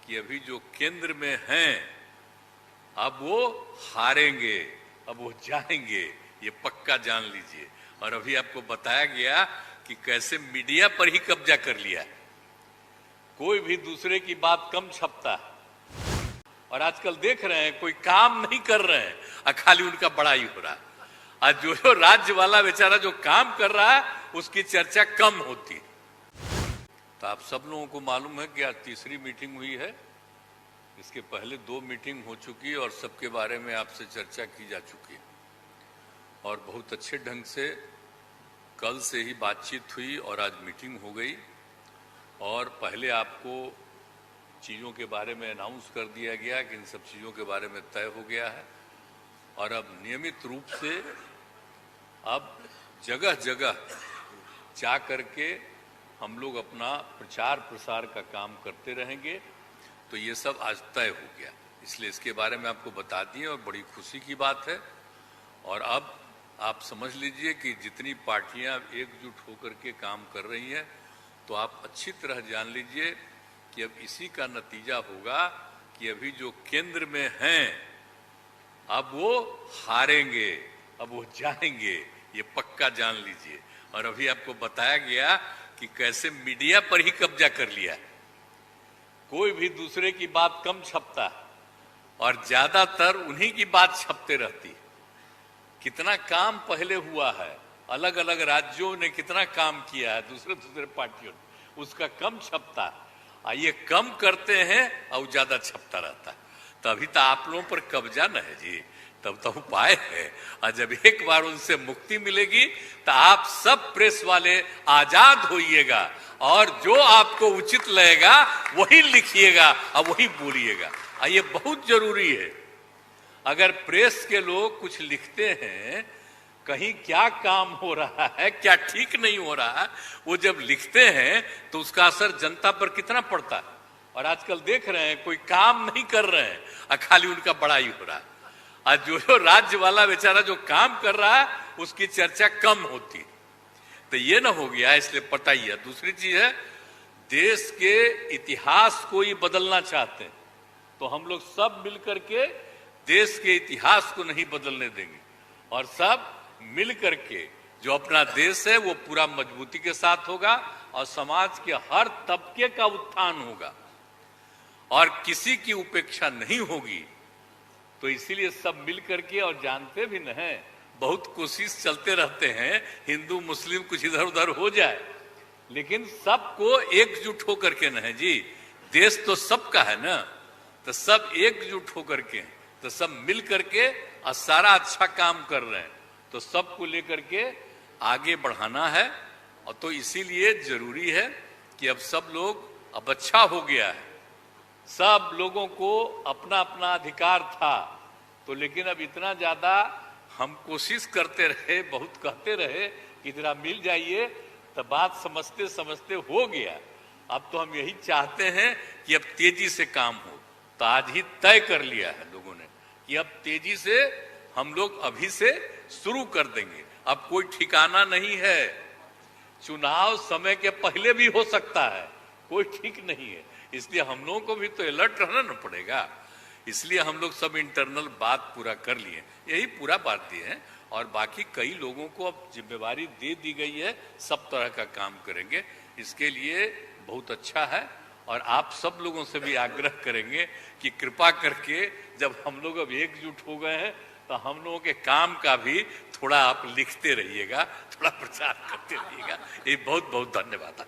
कि अभी जो केंद्र में हैं अब वो हारेंगे, अब वो जाएंगे, ये पक्का जान लीजिए। और अभी आपको बताया गया कि कैसे मीडिया पर ही कब्जा कर लिया है, कोई भी दूसरे की बात कम छपता है। और आजकल देख रहे हैं कोई काम नहीं कर रहे हैं और खाली उनका बड़ाई हो रहा है। आज जो राज्य वाला बेचारा जो काम कर रहा है उसकी चर्चा कम होती है। तो आप सब लोगों को मालूम है कि आज तीसरी मीटिंग हुई है, इसके पहले 2 मीटिंग हो चुकी है और सबके बारे में आपसे चर्चा की जा चुकी है। और बहुत अच्छे ढंग से कल से ही बातचीत हुई और आज मीटिंग हो गई। और पहले आपको चीज़ों के बारे में अनाउंस कर दिया गया कि इन सब चीज़ों के बारे में तय हो गया है। और अब नियमित रूप से अब जगह जगह जा करके हम लोग अपना प्रचार प्रसार का काम करते रहेंगे। तो ये सब आज तय हो गया, इसलिए इसके बारे में आपको बता दिए और बड़ी खुशी की बात है। और अब आप समझ लीजिए कि जितनी पार्टियां एकजुट होकर के काम कर रही हैं, तो आप अच्छी तरह जान लीजिए कि अब इसी का नतीजा होगा कि अभी जो केंद्र में हैं अब वो हारेंगे, अब वो जाएंगे, ये पक्का जान लीजिए। और अभी आपको बताया गया कि कैसे मीडिया पर ही कब्जा कर लिया है, कोई भी दूसरे की बात कम छपता है और ज्यादातर उन्हीं की बात छपते रहती है। कितना काम पहले हुआ है, अलग अलग राज्यों ने कितना काम किया है, दूसरे पार्टियों ने, उसका कम छपता है। ये कम करते हैं और ज्यादा छपता रहता है। तभी तो आप लोगों पर कब्जा न है जी, तब तो उपाय है। और जब एक बार उनसे मुक्ति मिलेगी तो आप सब प्रेस वाले आजाद होइएगा और जो आपको उचित लगेगा वही लिखिएगा और वही बोलिएगा। ये बहुत जरूरी है। अगर प्रेस के लोग कुछ लिखते हैं, कहीं क्या काम हो रहा है, क्या ठीक नहीं हो रहा है, वो जब लिखते हैं तो उसका असर जनता पर कितना पड़ता है। और आजकल देख रहे हैं कोई काम नहीं कर रहे हैं और खाली उनका बड़ाई हो रहा है। आज जो राज्य वाला बेचारा जो काम कर रहा है उसकी चर्चा कम होती है। तो ये ना हो गया, इसलिए पता ही है। दूसरी चीज है, देश के इतिहास को ही बदलना चाहते हैं, तो हम लोग सब मिलकर के देश के इतिहास को नहीं बदलने देंगे। और सब मिल करके जो अपना देश है वो पूरा मजबूती के साथ होगा और समाज के हर तबके का उत्थान होगा और किसी की उपेक्षा नहीं होगी। तो इसीलिए सब मिल करके, और जानते भी न हैं, बहुत कोशिश चलते रहते हैं हिंदू मुस्लिम कुछ इधर उधर हो जाए, लेकिन सबको एकजुट होकर के न है जी, देश तो सबका है ना। तो सब एकजुट होकर के, तो सब मिल करके और सारा अच्छा काम कर रहे हैं, तो सबको लेकर के आगे बढ़ाना है। और तो इसीलिए जरूरी है कि अब सब लोग, अब अच्छा हो गया है, सब लोगों को अपना अपना अधिकार था, तो लेकिन अब इतना ज्यादा हम कोशिश करते रहे, बहुत कहते रहे कि जरा मिल जाइए, तो बात समझते समझते हो गया। अब तो हम यही चाहते हैं कि अब तेजी से काम हो। तो आज ही तय कर लिया है लोगों ने कि अब तेजी से हम लोग अभी से शुरू कर देंगे। अब कोई ठिकाना नहीं है, चुनाव समय के पहले भी हो सकता है, कोई ठीक नहीं है। इसलिए हम लोगों को भी तो अलर्ट रहना न पड़ेगा। इसलिए हम लोग सब इंटरनल बात पूरा कर लिए, यही पूरा बात दिए हैं। और बाकी कई लोगों को अब जिम्मेवारी दे दी गई है, सब तरह का काम करेंगे। इसके लिए बहुत अच्छा है। और आप सब लोगों से भी आग्रह करेंगे कि कृपा करके जब हम लोग अब एकजुट हो गए हैं तो हम लोगों के काम का भी थोड़ा आप लिखते रहिएगा, थोड़ा प्रचार करते रहिएगा। ये बहुत बहुत धन्यवाद।